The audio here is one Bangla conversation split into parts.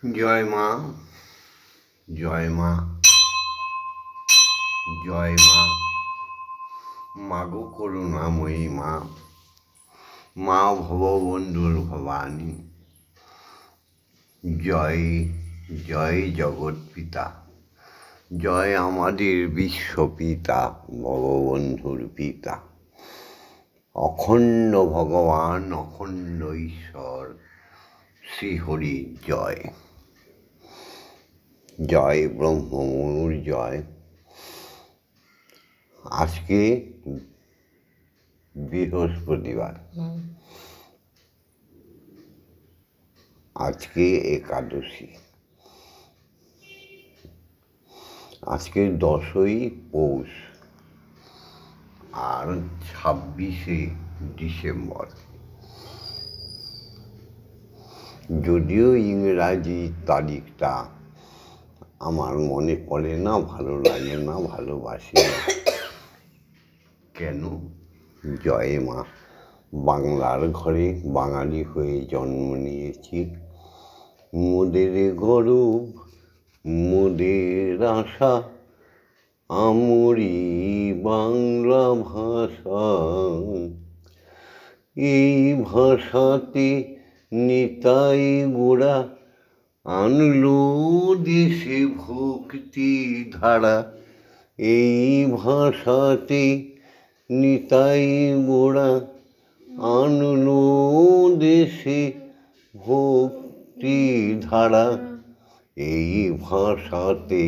জয় মা, জয় মা, জয় মা, মাগো করুণাময়ী মা, মা ভববন্ধুর ভবানী। জয় জয় জগৎ পিতা, জয় আমাদের বিশ্বপিতা, ভববন্ধুর পিতা, অখণ্ড ভগবান, অখণ্ড ঈশ্বর শ্রীহরি জয়। জয় ব্রহ্মমুর জয়। আজকে বৃহস্পতিবার, আজকে একাদশী, আজকে 10ই পৌষ আর 26শে ডিসেম্বর। যদিও ইংরাজি তারিখটা আমার মনে পড়ে না, ভালো লাগে না, ভালোবাসি না। কেন? জয় মা, বাংলার ঘরে বাঙালি হয়ে জন্ম নিয়েছি। মোদের গৌরব, মোদের আশা, আমরি বাংলা ভাষা। এই ভাষাতে নিতাই গোড়া আনলো দেশে ভক্তি ধারা। এই ভাষাতে নিতাই গোড়া আনলো দেশে ভক্তি ধারা। এই ভাষাতে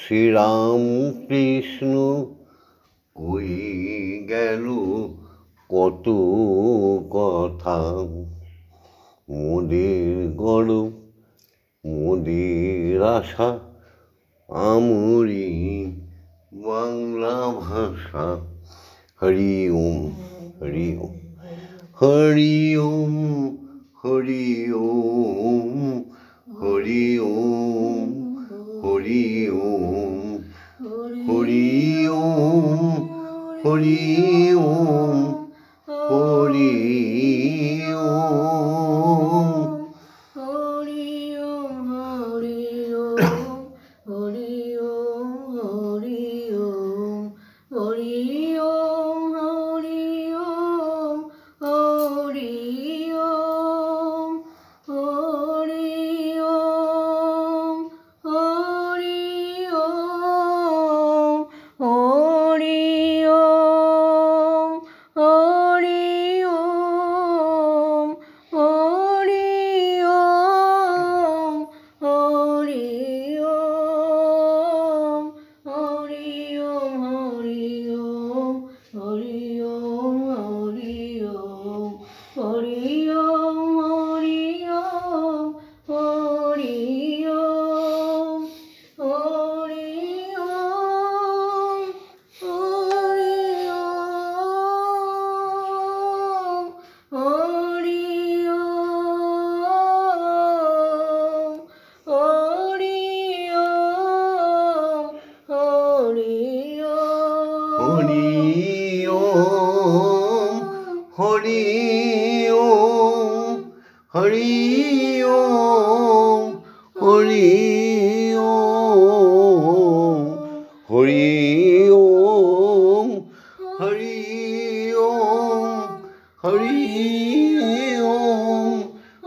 শ্রীরাম কৃষ্ণ কই গেল কত কথা। মোদের গৌরব, মোদের আশা, আমরি বাংলা ভাষা। হরি ওম, হরি ওম, হরি ওম, হরি ওম, হরি ওম, হরি ওম, হরি ওম, হরি ওম, হরি ওম। হরি ওম, হরি ওম, হরি ওম, হরি ওম, হরি ওম, হরি ওম, হরি ওম,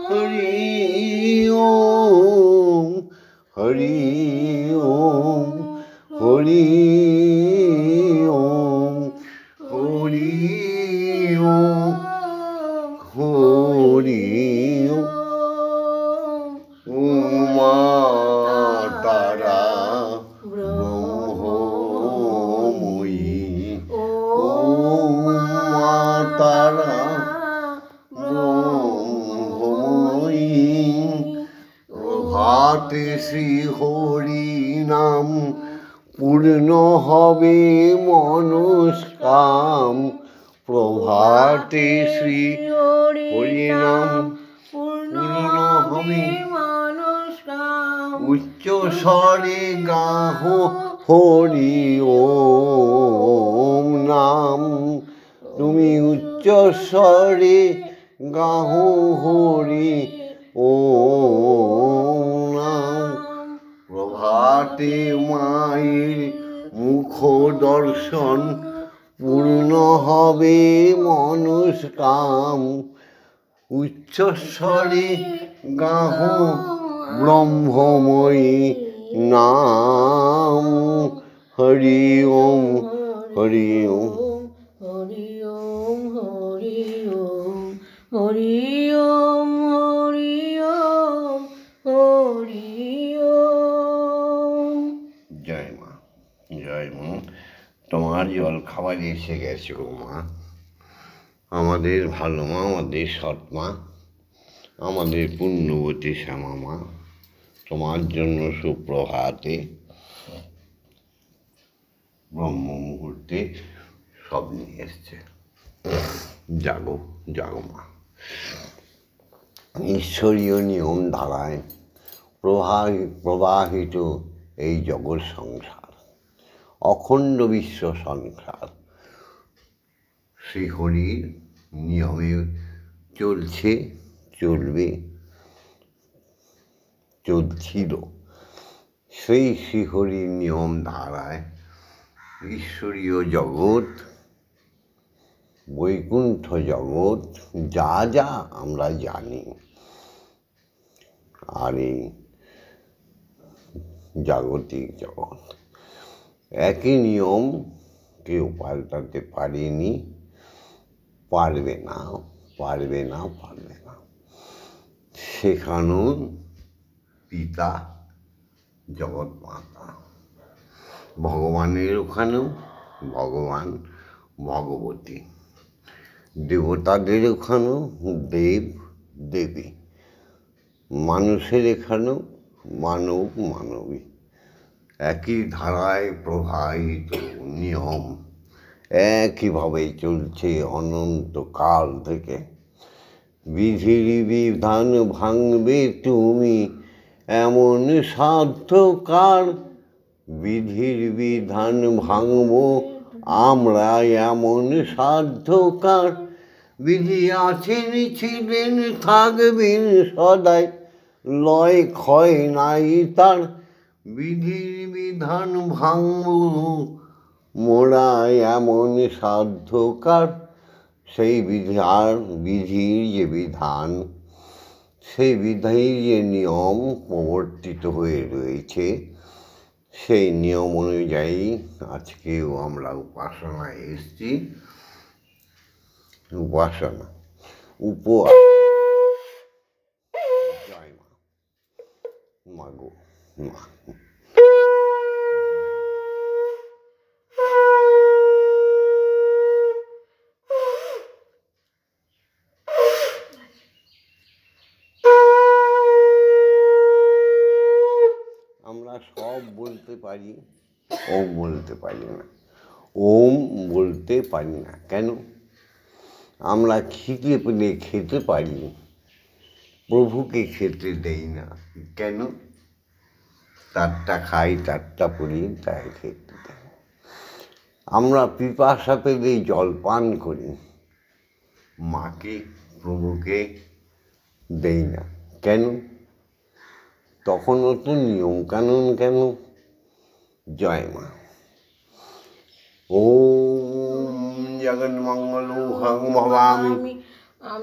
হরি ওম, হরি ওম, হরি ওম, হরি ওম। উমা তারা ব্রহ্মময়ী, উমা তারা ব্রহ্মময়ী। প্রভাতে শ্রী হরি নাম পূর্ণ হবে মনস্কাম। প্রভাতে শ্রী হরি নাম পূর্ণ হবে মনস্কাম। উচ্চ স্বরে গাহো হরি ওম নাম। তুমি উচ্চ স্বরে গাহো হরি ওম পদে মায়ের মুখ দর্শন পূর্ণ হবে মনস্কাম। উচ্চস্বরে গাহ ব্রহ্মময়ী নাম। হরি ওম হরি ওম হরি ওম হরি ওম হরি ওম হরি ওম হরি ওম। জয় মা, জয় মা। তোমার জল খাবার এসে গেছে গো মা। আমাদের ভালো মা, আমাদের সৎ মা, আমাদের পুণ্যবতী শ্যামা মা, তোমার জন্য সুপ্রভাতে ব্রহ্ম মুহূর্তে সব নিয়ে এসছে। জাগো জাগো মা। ঈশ্বরীয় নিয়ম ধারায় প্রবাহিত এই জগৎ সংসার, অখণ্ড বিশ্ব সংসার শ্রীহরির নিয়মে চলছে, চলবে, চলছিল। সেই শ্রীহরির নিয়ম ধারায় ঈশ্বরীয় জগৎ, বৈকুণ্ঠ জগৎ, যা যা আমরা জানি, আর এই জাগতিক জগৎ একই নিয়ম কেউ পাল্টাতে পারেনি, পারবে না, পারবে না, পারবে না। শেখানোর পিতা জগৎ মাতা, ভগবানের ওখানেও ভগবান ভগবতী, দেবতাদের ওখানেও দেব দেবী, মানুষের এখানেও মানব মানবী। একই ধারায় প্রবাহিত নিয়ম একইভাবে চলছে অনন্তকাল থেকে। বিধির বিধান ভাঙবে তুমি এমন সাধ্য কার? বিধির বিধান ভাঙব আমরা এমন সাধ্য কার? বিধি আছেন, ছিলেন, থাকবেন সদাই, লয় ক্ষয় নাই তার। বিধির বিধান ভাঙব মোরা এমন সাধ্য কার? সেই বিধির যে বিধান, সেই বিধির যে নিয়ম প্রবর্তিত হয়ে রয়েছে, সেই নিয়ম অনুযায়ী আজকেও আমরা উপাসনায় এসেছি। উপাসনা, উপবাস। জয় মা, মা গো মা। আমরা সব বলতে পারি, ওম বলতে পারি না। ওম বলতে পারি না কেন? আমরা খিদে পেলে খেতে পারি, প্রভুকে খেতে দেই না কেন? তারটা খাই, তারটা পড়ি, তাই খেতে দেয়। আমরা পিপাসা পেলে জল পান করি, মাকে প্রভুকে দেই না কেন? তখনও তো নিয়মকানুন কেন? জয় মা। ওম জগন্মঙ্গল ভবামি।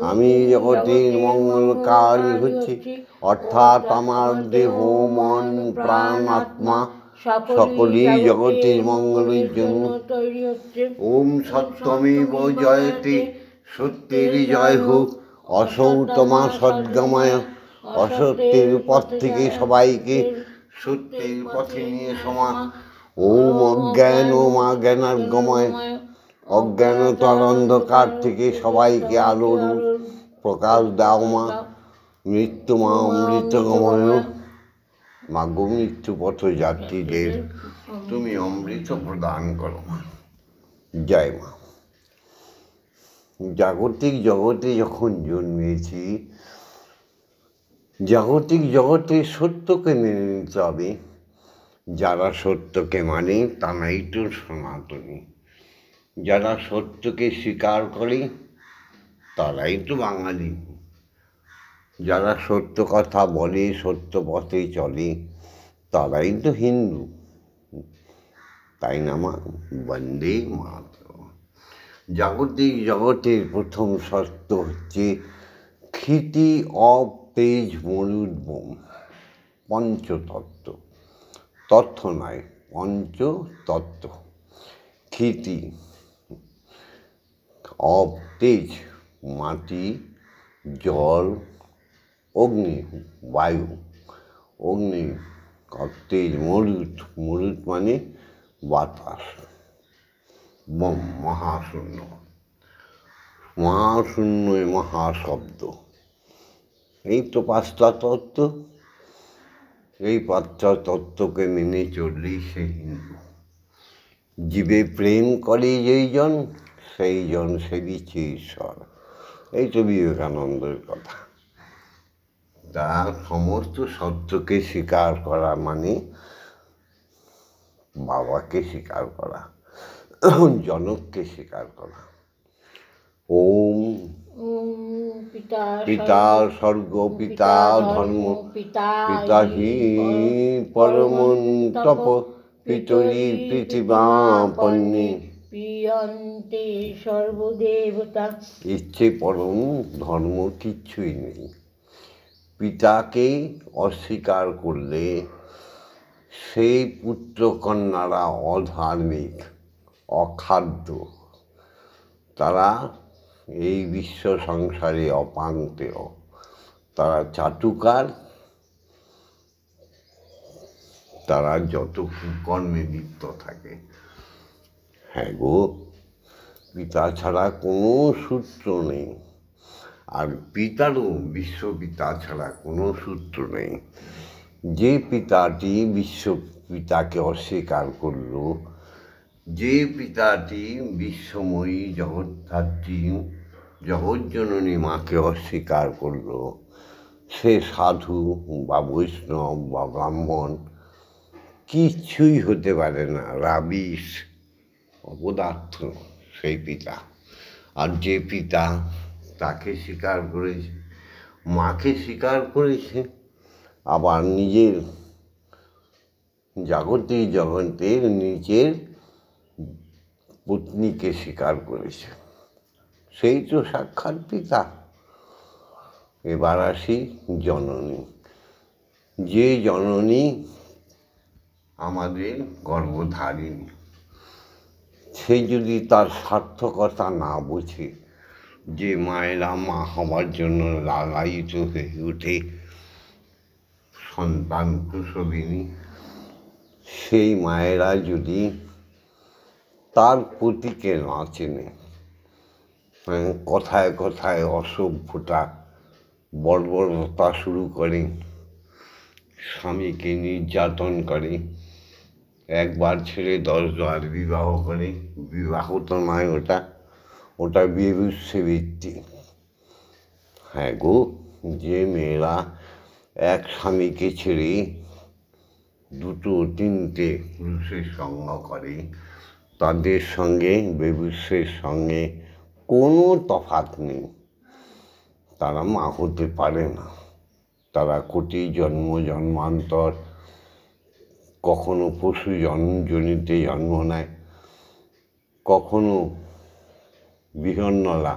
আমি জগতের মঙ্গলকারী হচ্ছি, অর্থাৎ আমার দেহ, মন, প্রাণ, আত্মা সকলেই জগতের মঙ্গলের জন্য তৈরি হচ্ছে। ওম সত্যমেব জয়তে, সত্যের জয় হোক। অসৌতমা সদ্গময়, অসত্যের পথ থেকে সবাইকে সত্যের পথে নিয়ে সমা। ওম অজ্ঞান মা জ্ঞানার্গময়, অজ্ঞানতার অন্ধকার থেকে সবাইকে আলোর প্রকাশ দাও মা। মৃত্যু মা অমৃতগময়, মা গো মৃত্যু পথযাত্রীদের তুমি অমৃত প্রদান করো মা। জয় মা। জাগতিক জগতে যখন জন্মেছি, জাগতিক জগতে সত্যকে মেনে নিতে হবে। যারা সত্যকে মানে তারাই তো সনাতনী, যারা সত্যকে স্বীকার করে তারাই তো বাঙালি। যারা সত্য কথা বলে, সত্য পথে চলে, তারাই তো হিন্দু, তাই না মা? বন্দে মাতরম। জাগতিক জগতের প্রথম সত্য হচ্ছে ক্ষিতি, অপ, তেজ, মরুদ্গম, পঞ্চতত্ত্ব। তত্ত্ব নয়, পঞ্চতত্ত্ব। ক্ষিতি, অপ তেজ, মাটি, জল, অগ্নি, বায়ু, অগ্নি, তেজ, মরুত, মরুত মানে বাতাস, বম, মহাশূন্য। মহাশূন্যই মহাশব্দ। এই তো পাঁচটা তত্ত্ব। এই পাঁচটা তত্ত্বকে মেনে চললেই সে হিন্দু। জীবে প্রেম করে যেইজন, সেই জন সেবিছে ঈশ্বর। এই তো বিবেকানন্দের কথা। তার সমস্ত সত্যকে স্বীকার করা মানে বাবাকে স্বীকার করা, জনককে স্বীকার করা। ওম পিতা স্বর্গ, পিতা ধর্ম, পিতা হি পরমন্তপ, পিতরি পৃথিবাপন্নে প্রিয়ন্তে সর্বদেবতা। ইচ্ছে পরম ধর্ম কিচ্ছুই নেই। পিতাকে অস্বীকার করলে সেই পুত্রকন্যারা অধার্মিক, অখাদ্য। তারা এই বিশ্ব সংসারে অপাঙ্ক্তেয়। তারা চাটুকার, তারা যত কুকর্মে লিপ্ত থাকে। হ্যাঁ গো, পিতা ছাড়া কোনো সূত্র নেই। আর পিতারও বিশ্বপিতা ছাড়া কোনো সূত্র নেই। যে পিতাটি বিশ্বপিতাকে অস্বীকার করল, যে পিতাটি বিশ্বময়ী জগদ্ধাত্রী জগজ্জননী মাকে অস্বীকার করল, সে সাধু বা বৈষ্ণব বা ব্রাহ্মণ কিছুই হতে পারে না, রাবিশ, অপদার্থ সেই পিতা। আর যে পিতা তাকে স্বীকার করেছে, মাকে স্বীকার করেছে, আবার নিজের জাগতিক জগতের নিজের পত্নীকে স্বীকার করেছে, সেই তো সাক্ষাৎ পিতা। এবার আসি জননী। যে জননী আমাদের গর্ভধারিণী, সে যদি তার সার্থকতা না বুঝে, যে মায়েরা মা হবার জন্য লালায়িত হয়ে উঠে, সন্তান প্রসবিনী, সেই মায়েরা যদি তার পতিকে না চেনে, কথায় কথায় অসভ্যতা, বর্বরতা শুরু করে, স্বামীকে নির্যাতন করে, একবার ছেড়ে 10বার বিবাহ করে, বিবাহ তো নয় ওটা, ওটা বিভৎসবৃত্তি। হ্যাঁ গো, যে মেয়েরা এক স্বামীকে ছেড়ে 2-3টে পুরুষের সঙ্গ করে, তাদের সঙ্গে বেবুসের সঙ্গে কোনো তফাৎ নেই। তারা মা হতে পারে না। তারা কোটি জন্ম জন্মান্তর, কখনো পশু জনিতে জন্ম নেয়, কখনো বিহন্নলা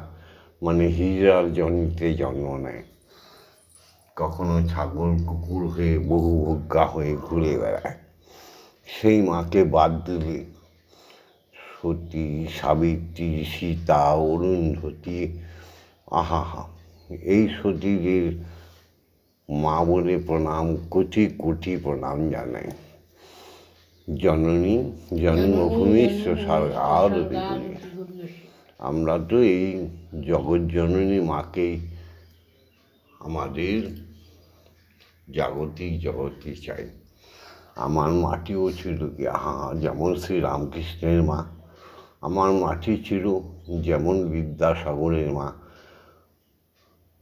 মানে হিজড়ার জনিতে জন্ম নেয়, কখনো ছাগল কুকুর হয়ে বহুভোগ্যা হয়ে ঘুরে বেড়ায়। সেই মাকে বাদ দিলে সতী, সাবিত্রী, সীতা, অরুন্ধতী, আহা, এই সতীদের মা বলে প্রণাম, কোটি কোটি প্রণাম জানাই। জননী জন্মভূমি স্বর্গার বিগুলি। আমরা তো এই জগজ্জননী মাকেই আমাদের জাগতিক জগতে চাই। আমার মাটিও ছিল কি, যেমন শ্রীরামকৃষ্ণের মা। আমার মাটি ছিল যেমন বিদ্যাসাগরের মা।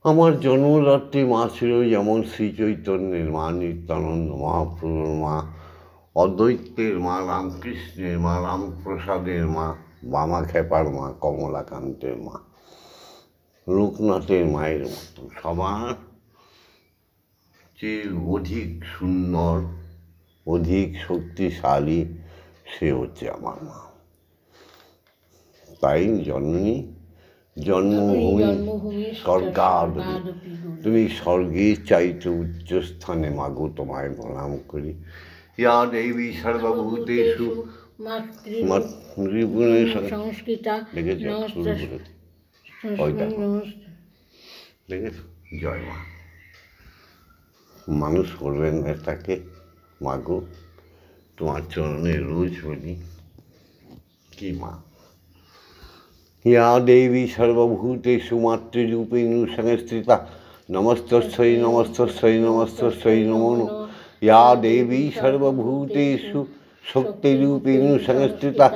আমার জন্মদাত্রী মা ছিল যেমন শ্রী চৈতন্যের মা, নিত্যানন্দ মহাপ্রভুর মা, অদ্বৈতের মা, রামকৃষ্ণের মা, রামপ্রসাদের মা, বামা খেপার মা, কমলাকান্তের মা, লোকনাথের মায়ের মতো সবার চেয়ে অধিক সুন্দর অধিক শক্তিশালী সে হচ্ছে আমার মা। তাই জননী জন্মভূমি স্বর্গাদপি, তুমি স্বর্গের চাইতে উচ্চ স্থানে মাগো, তোমায় প্রণাম করি। ইয়া দেবী সর্বভূতেষু সংস্কৃতা জয় মা। মানুষ করবেন এটাকে মাগো, তোমার চরণে রোজ বলি কি মা। ইয়া দেবী সর্বভূতেষু মাতৃরূপেণ সংস্থিতা নমস্তস্যৈ নমস্তস্যৈ নমস্তস্যৈ নমো নমঃ। ইয়া দেবী সর্বভূতেষু শক্তিরূপেণ সংস্থিতা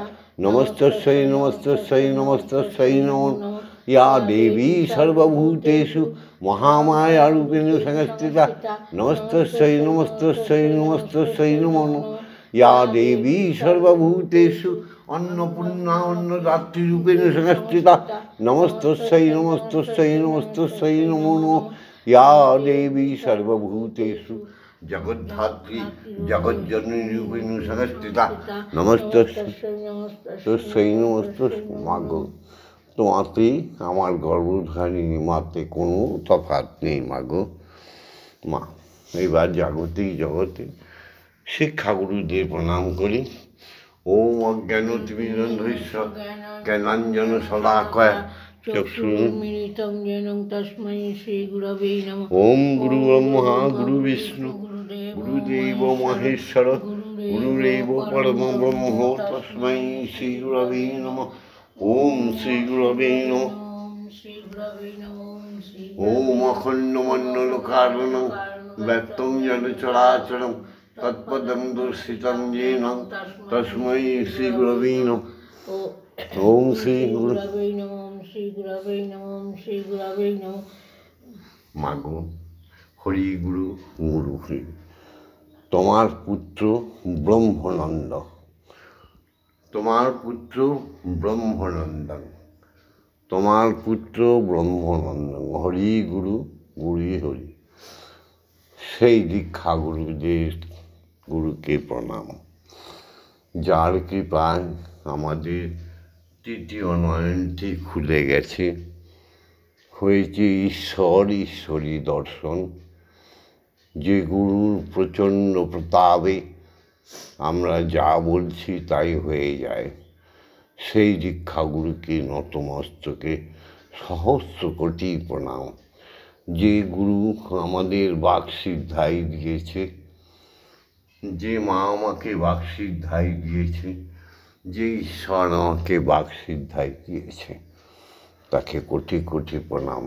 নমস্তস্যৈ নমস্তস্যৈ নমস্তস্যৈ নমো নমঃ। ইয়া দেবী সর্বভূতেষু মহামায়ারূপেণ সংস্থিতা নমস্তস্যৈ নমস্তস্যৈ নমস্তস্যৈ নমো নমঃ। ইয়া দেবী সর্বভূতেষু অন্নপূর্ণা অন্নদাত্রীরূপেণ সংস্থিতা নমস্তস্যৈ নমস্তস্যৈ নমস্তস্যৈ নমো নমঃ। ইয়া দেবী সর্বভূতেষু জগদ্ধাত্রী জগজ্জননীরূপেণ সংস্থিতা নমস্তস্যৈ নমস্তস্যৈ। মাগো, তোমাতেই আমার গর্ভধারিণী মাতে কোনো তফাৎ নেই মাগো। মা, এইবার জাগতিক জগতে শিক্ষাগুরুদের প্রণাম করি। ওম অজ্ঞানতিমিরন্ধস্য জ্ঞানাঞ্জন শলাকয়া চক্ষুর্মিলিतं येन তস্मै শ্রীগুরবে নমঃ। ওম গুরু ব্রহ্মা গুরু বিষ্ণু গুরুদেব মহেশ্বর গুরুরেব পরম ব্রহ্ম তস্मै শ্রীগুরবে নমঃ। ওম শ্রীগুরবে নমঃ। ওম অখণ্ডমণ্ডলকারণং ব্যক্তং যেন চরাচরং তৎপদং দর্শিতং येन তস্मै শ্রীগুরবে নমঃ। ওম শ্রী গুরবে নমঃ। শ্রী গুরবে নমঃ। শ্রী গুরবে নমঃ। মাগো, হরি গুরু গুরু হরি, তোমার পুত্র ব্রহ্মানন্দ, তোমার পুত্র ব্রহ্মানন্দন, তোমার পুত্র ব্রহ্মানন্দন, হরি গুরু গুরু হরি। সেই দীক্ষা গুরুদের গুরুকে প্রণাম, যার কৃপায় আমাদের তৃতীয় নয়নটি খুলে গেছে, হয়েছে ঈশ্বর ঈশ্বরী দর্শন। যে গুরুর প্রচণ্ড প্রতাপে আমরা যা বলছি তাই হয়ে যায়, সেই দীক্ষাগুরুকে নতমস্তকে সহস্র কোটি প্রণাম। যে গুরু আমাদের বাকসিদ্ধাই দিয়েছে, যে মা আমাকে বাকসিদ্ধাই দিয়েছে, যে ঈশ্বর আমাকে বাকসিদ্ধাই দিয়েছে, তাকে কোটি কোটি প্রণাম।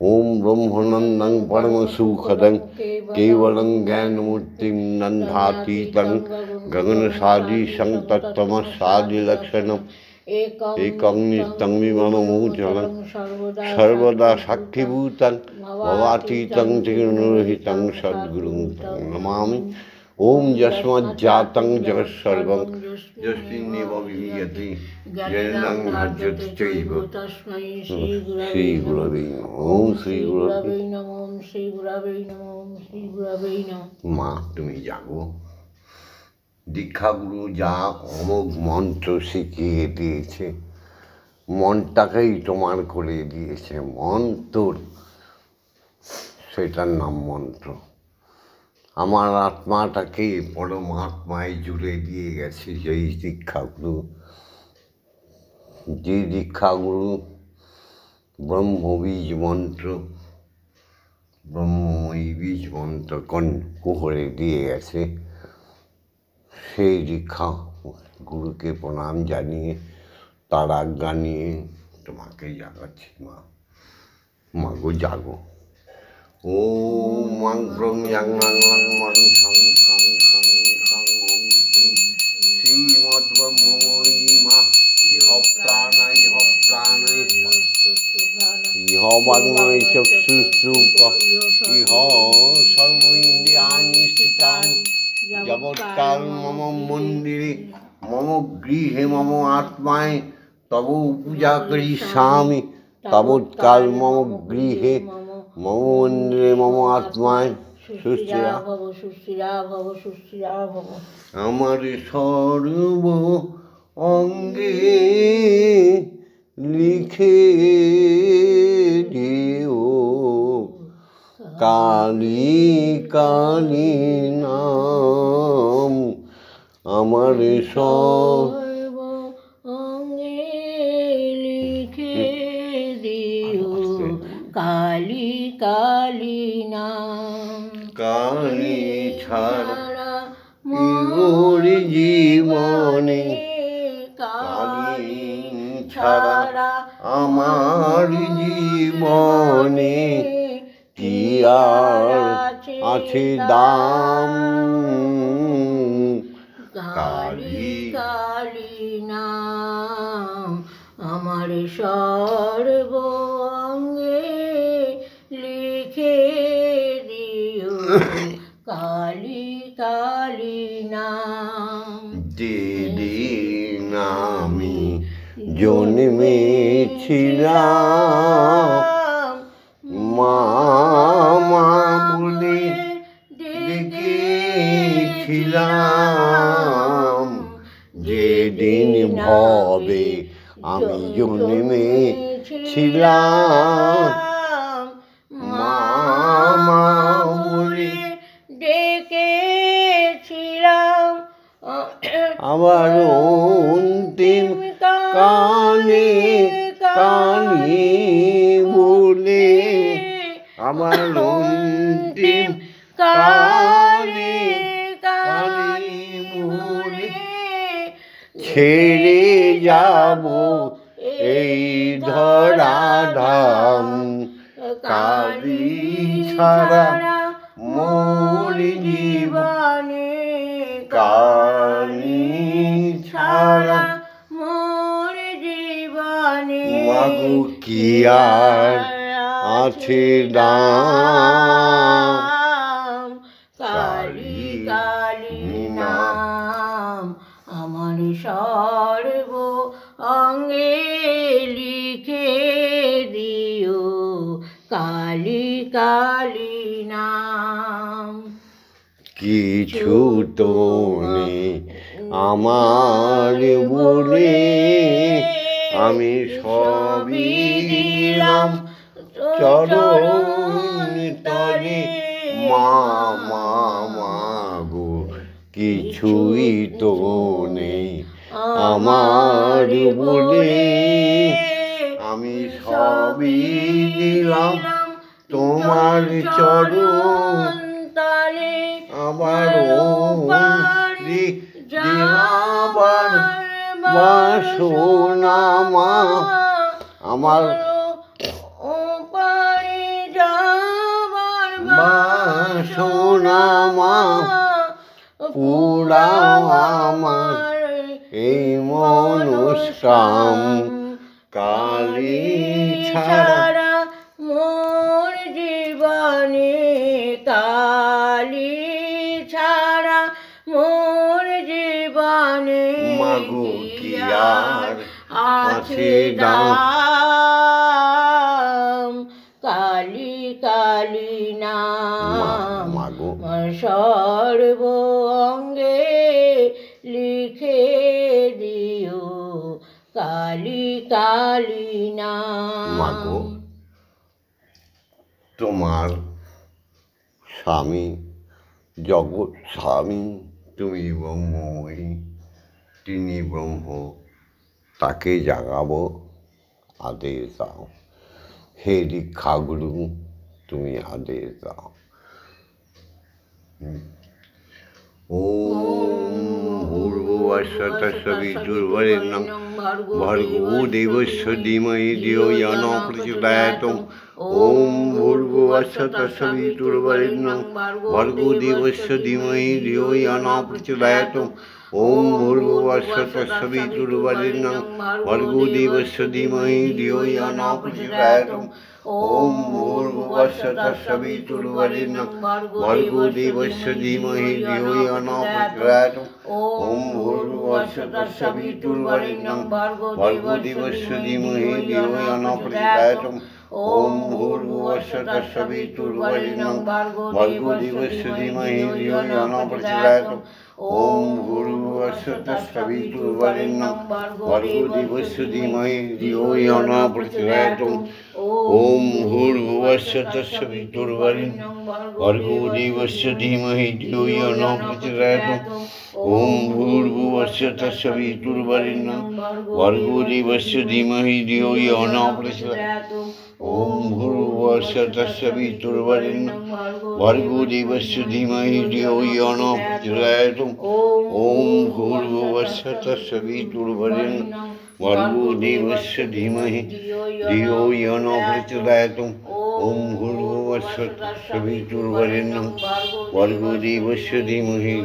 ওম ব্রহ্মানন্দং পরমসুখদং কেবলং জ্ঞানমূর্তিং নন্দাতীতং গগনসাদৃশং তত্ত্বমস্যাদিলক্ষণম একং নিত্যং বিমলমূচলং সর্বদা সাক্ষীভূতং ভবাতীতং ত্রিগুণরহিতং সদ্গুরুং তং নমামি। ওম যস্মাজ্জাতং জগৎসর্বং যস্মিন্নেব বিলীয়তে জ্ঞানাং ধার্যতে চৈব তস্मै শ্রীগুরবে নমঃ। ওম শ্রীগুরবে নমঃ। শ্রীগুরবে নমঃ। শ্রীগুরবে নমঃ। মা, তুমি জাগো। দীক্ষাগুরু যা অমোঘ মন্ত্র শিখিয়ে দিয়েছে, মনটাকেই তোমার করে দিয়েছে মন্ত্র, সেটার নাম মন্ত্র। আমার আত্মাটাকে পরমাত্মায় জুড়ে দিয়ে গেছে সেই দীক্ষাগুরু। যে দীক্ষাগুরু ব্রহ্মবীজ মন্ত্র, ব্রহ্মময়ী বীজ মন্ত্র কুহরে দিয়ে গেছে, সেই দীক্ষা গুরুকে প্রণাম জানিয়ে তার আজ্ঞা নিয়ে তোমাকে জাগাচ্ছি মা। মাগো, জাগো। ওম মং ব্রং yang lang lang মং সং সং সং সং ওম শ্রীমৎ ব্রহ্মময়ী মা ইহ প্রাণায় ইহ বাংমায় চক্ষুশ্রুক ইহ সর্ব ইন্দ্রিয়াণি স্থিতানি যাবৎকাল মম মন্দিরে মম গৃহে মম আত্মায় তব পূজা করিষ্যামি তাবৎকাল মম গৃহে মম মন্দিরে মম আত্মায় সুস্থিরা ভব সুস্থিরা ভব সুস্থিরা ভব। আমার সর্ব অঙ্গে লিখে দিও কালী কালী নাম। আমার সর্ব অঙ্গে লিখে দিও কালী কালী নাম। কালী ছাড়া মোর জীবনে, কালী ছাড়া আমার জীবনে কি আর আছে দাম। কালী কালী নাম আমার সর্ব অঙ্গে লিখে দিও কালী কালী নাম। যেদিন আমি জন্মেছিলাম মা মা বলে ডেকেছিলাম, যেদিন ভবে আমি জন্মেছিলাম মা মা বলে ডেকেছিলাম, আবার অন্তিম কালে কালী বলে, আমার অন্তিম কালে কালী বলে ছেড়ে যাব এই ধরাধাম। কালী ছাড়া মোর জীবনে, কালী ছাড়া মোর জীবনে মাগো কি আর আছে দাম। কালী কালী নাম আমার সর্ব অঙ্গে লিখে দিও কালী কালী নাম। কিছু তো নেই আমার বলে, আমি সবই দিলাম চরণ তলে। মা মা মা গো কিছুই তো নেই আমার বলে, আমি সবই দিলাম তোমার চরণ তলে। আমার যাবার বাসনা মা, আমার ওপারে যাবার বাসনা মা, পুরাও আমার এই মনস্কাম। কালী ছাড়া মোর জীবনে, কালী ছাড়া মোর জীবনে মাগো কি আর আছে দাম। কালী কালী নাম মাগো সর্ব অঙ্গে লিখে দিও কালী কালী মাগো নাম। তোমার স্বামী জগৎ স্বামী, তুমি ব্রহ্মময়ী, তিনি ব্রহ্ম, তাকে জাগাবো আদেশ দাও। হে দীক্ষাগুরু তুমি আদেশ দাও। ওম ভূর্ভুবস্সুঃ তৎসবিতুর্বরেণ্যং ভর্গো দেবস্য ধীমহি ধিয়ো यो न प्रचोदयात्। ওম ভূর্ভুবস্সুঃ তৎসবিতুর্বরেণ্যং ভর্গো দেবস্য ধীমহি ধিয়ো यो न प्रचोदयात्। ওম ভূর্ভুবস্সুঃ তৎসবিতুর্বরেণ্যং ভর্গো দেবস্য ধীমহি ধিয়ো यो न प्रचोदयात्। ওম ভূর্ভুবস্সুঃ তৎসবিতুর্বরেণ্যং ভর্গো দেবস্য ধীমহি ধিয়ো यो न प्रचोदयात्। ওম ভূর্ভুবস্সুঃ তৎসবিতুর্বরেণ্যং ভর্গো দেবস্য ধীমহি ধিয়ো यो न प्रचोदयात्। ओम भूर्भुवस्सुः तत्सवितुर्वरेण्यं भर्गो देवस्य धीमहि धियो यो न प्रचोदयात् ओम भूर्भुवस्सुः तत्सवितुर्वरेण्यं भर्गो देवस्य धीमहि धियो यो न प्रचोदयात् ओम भूर्भुवस्सुः तत्सवितुर्वरेण्यं भर्गो देवस्य धीमहि धियो यो न प्रचोदयात् ओम भूर्भुवस्सुः तत्सवितुर्वरेण्यं भर्गो देवस्य धीमहि धियो यो न प्रचोदयात् ओम भूर्भुवस्सुः तत्सवितुर्वरेण्यं भर्गो देवस्य धीमहि धियो यो न प्रचोदयात् ओम भूर्भुवस्सुः तत्सवितुर्वरेण्यं भर्गो देवस्य धीमहि धियो यो न प्रचोदयात् ओम भूर्भुवस्सुः तत्सवितुर्वरेण्यं भर्गो देवस्य धीमहि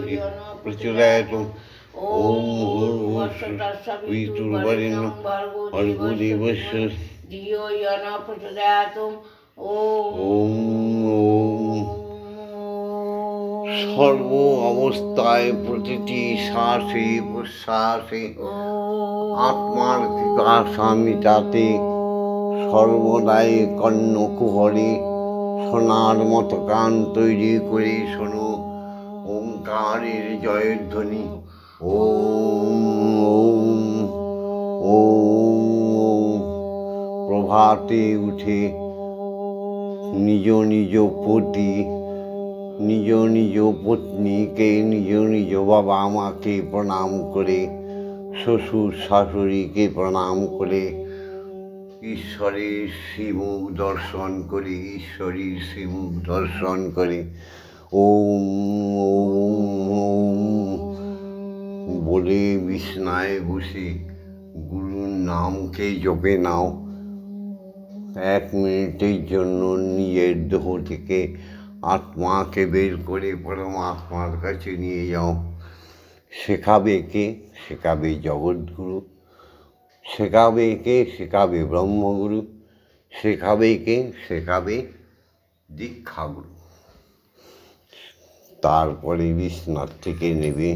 प्रचोदयात् ओम भूर्भुवस्सुः तत्सवितुर्वरेण्यं भर्गो देवस्य धियो यो न प्रचोदयात् ओम সর্ব অবস্থায় প্রতিটি শ্বাসে প্রশ্বাসে আত্মার পিপাসা মিটাতে সর্বদাই কর্ণকুহরে সোনার মতো গান তৈরি করে শোনো ওঙ্কারের জয়ধ্বনি ওম ওম ওম। প্রভাতে উঠে নিজ নিজ পতি নিজ নিজ পত্নীকে নিজ নিজ বাবা মাকে প্রণাম করে শ্বশুর শাশুড়িকে প্রণাম করে ঈশ্বরের শ্রীমুখ দর্শন করে ঈশ্বরীর শ্রীমুখ দর্শন করে ওম ওম বলে বিছনায় বসে গুরুর নামকে জপে নাও। 1 মিনিটের জন্য নিজের দেহ থেকে আত্মাকে বের করে পরমাত্মার কাছে নিয়ে যাও। শেখাবে কে? শেখাবে জগৎগুরু। শেখাবে কে? শেখাবে ব্রহ্মগুরু। শেখাবে কে? শেখাবে দীক্ষাগুরু। তারপরে বিছনার থেকে নেবে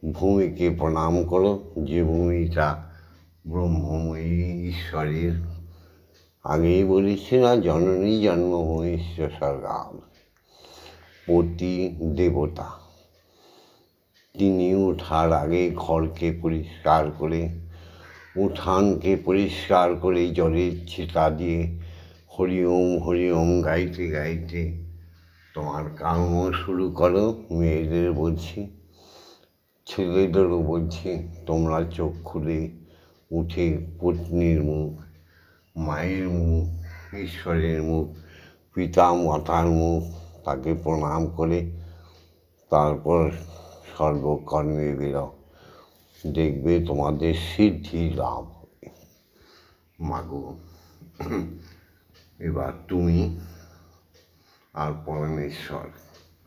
ভূমিকে প্রণাম করো, যে ভূমিটা ব্রহ্মময়ী ঈশ্বরের। আগেই বলেছি না, জননী জন্মভূমি স্বর্গাম। পতি দেবতা, তিনি ওঠার আগে ঘরকে পরিষ্কার করে, উঠানকে পরিষ্কার করে জলের ছিটা দিয়ে হরি ওম গাইতে গাইতে তোমার কর্ম শুরু করো। মেয়েদের বলছি, ছেলেদেরও বলছি, তোমরা চোখ খুলে উঠে পত্নীর মুখ, মায়ের মুখ, ঈশ্বরের মুখ, পিতা মাতার মুখ, তাকে প্রণাম করে তারপর সর্বকর্মে বেরো। দেখবে তোমাদের সিদ্ধি লাভ হবে। মাগো, এবার তুমি আর পরমেশ্বর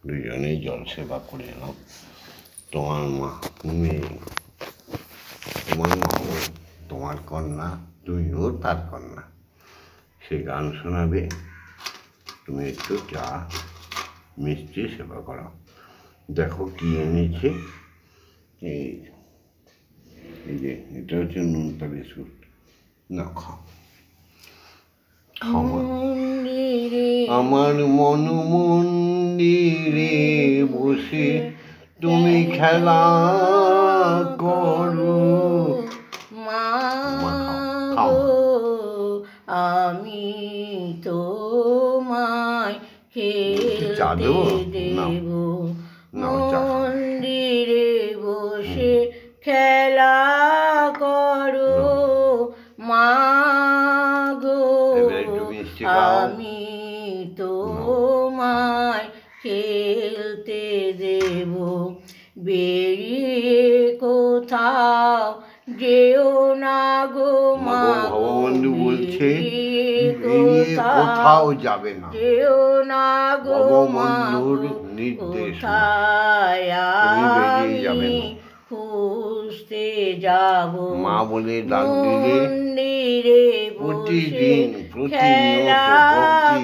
দুজনেই জল সেবা করে নাও। তোমার মা মেয়ে, তোমার মাও তোমার কন্যা, তুমিও তার কন্যা। সে গান শোনাবে, তুমি একটু চা মিষ্টি সেবা করো। দেখো কি এনেছে। এই যে এটা হচ্ছে নুনটা বিস্কুট, না খাও। আমার মন মন্দিরে বসে তুমি খেলা করো। আমি তোমায় খেলতে দেব, মন্দিরে বসে খেলা করো মাগো। আমি তোমায় খেলতে দেব, বেরিয়ে কোথাও যেও না গো মা। ভগবন্ধু বলছে কোথাও যাবে না, যেও না গো মা। কোথায় আমি খুঁজতে যাব, মা বলে ডাক দিলে মন্দিরে প্রতিদিন খেলা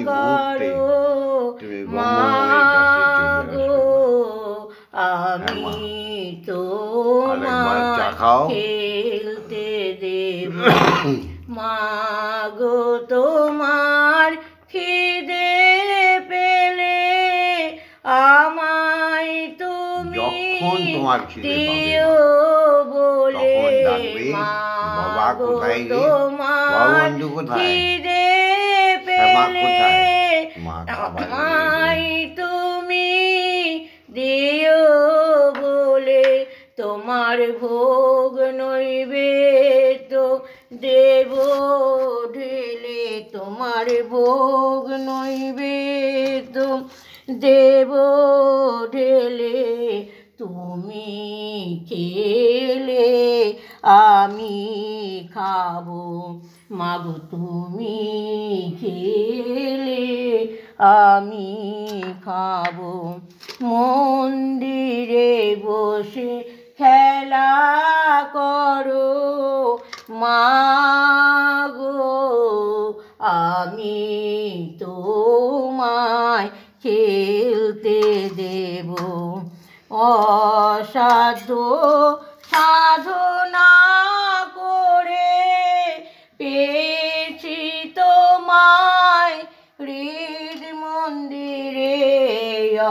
করো মা গো। আমি তোমায় খেলতে দেব মাগো, তোমার তখন তোমার খিদে পাবে দিও বলে তখন ডাকবে, বাবা মাগো কোথায় রে? তোমার বাবুবন্ধু কোথায়? খিদে শ্যামা পেলে কোথায়? মা খাবার এনে আমায় তুমি দিও বলে তোমার ভোগ নৈবেদ্য দেব ঢেলে তোমার ভোগ নৈবেদ্য দেব ঢেলে তুমি খেলে আমি খাবো মাগো তুমি খেলে আমি খাবো মন্দিরে বসে খেলা করো মাগো আমি তোমায় খেলতে দেব অসাধ্য সাধনা করে পেয়েছি তোমায় হৃদ মন্দিরে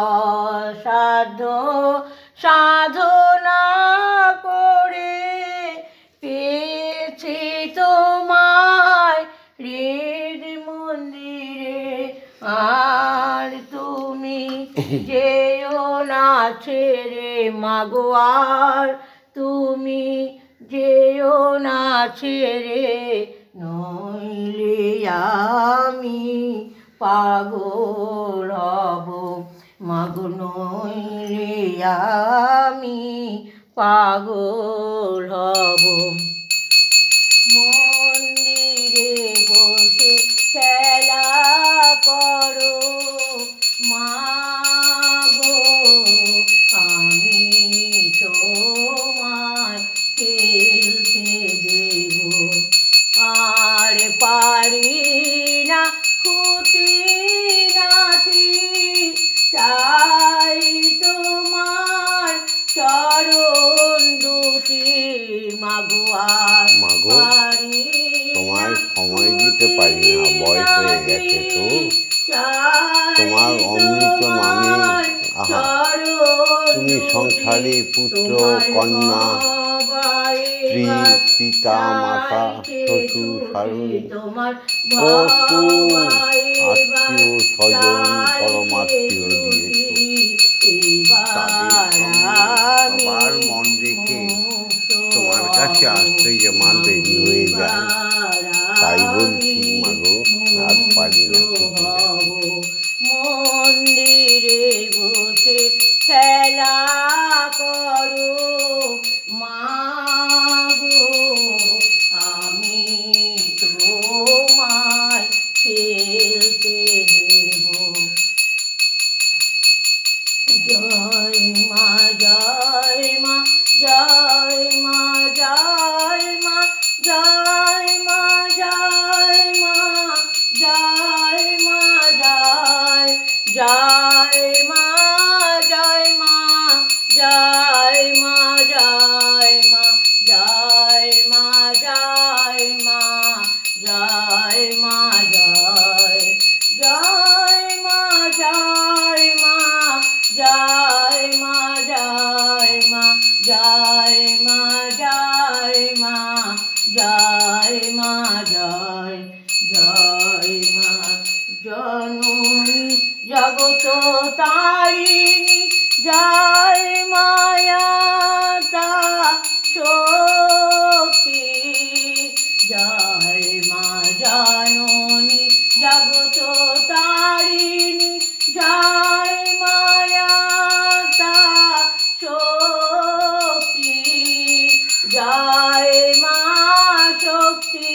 অসাধ্য সাধনা করে পেয়েছি তোমায় হৃদ মন্দিরে আর তুমি যেও না ছেড়ে মাগো আর তুমি যেও না ছেড়ে নইলে আমি পাগল হব মাগো নইলে আমি পাগল হব মন্দিরে বসে খেলা করো মাগো আমি তোমায় খেলতে দেব আর পারি না খুঁটি নাটি চাই তোমার চরণ দুটি মাগো আর মাগো, পারি তোমায় সময় দিতে পারি না, বয়স হয়ে গেছে তো। তোমার অমৃত নামে আহা তুমি সংসারে পুত্র কন্যা স্ত্রী পিতা মাতা শ্বশুর শাশুড়ি কত আত্মীয় স্বজন পরমাত্মীয় দিয়েছ সবার মন রেখে তোমার কাছে আসতে যে মা দেরি হয়ে যায় তাই বলছি মাগো আর পারি না মন্দিরে বসে খেলা করো মাগো আমি তোমায় খেলতে দেব জয় মা জয় মা জয় মা জয় মা জয় মা জয় মা জয় মা জয় জয় মা জয় মা জয় মা জয় মা জয় মা জয় মা জয় মা জয় জয় মা জয় মা জয় মা জয় মা জয় মা জয় মা জয় মা জয় জয় মা জননী জগত তারিণী জয় মায়া তা শক্তি জয় মা জননী জগত তারিণী জয় মায়া তা শক্তি জয় মা শক্তি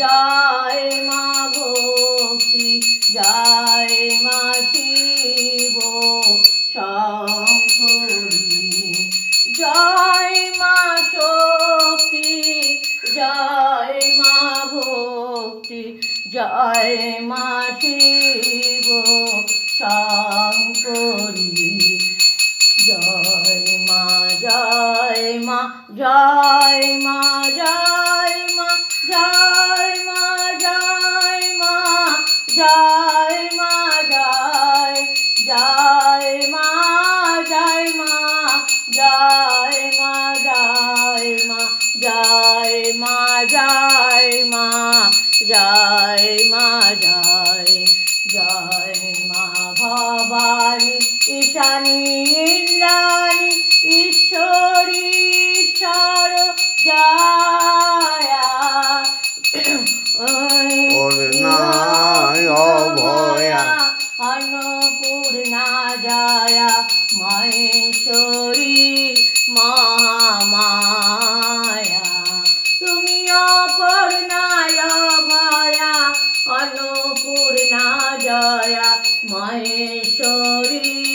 জয় মা ভক্তি জয় মা শিব শঙ্করী জয় মা শক্তি জয় মা ভক্তি জয় মা শিব শঙ্করী জয় মা জয় মা জয় মা জয় মা জয় মা জয় মা জয় মা জয় জয় মা জয় মা জয় মা জয় মা জয় মা জয় মা জয় মা জয় জয় মা ভবানী ঈশানী ইন্দ্রাণী ঈশ্বরী ঈশ্বর জয়া অরুণায় অভয়া अन्नपूर्णा जया महेश्वरी महामाया तुमी अपर्णाय भया अन्नपूर्णा जया महेश्वरी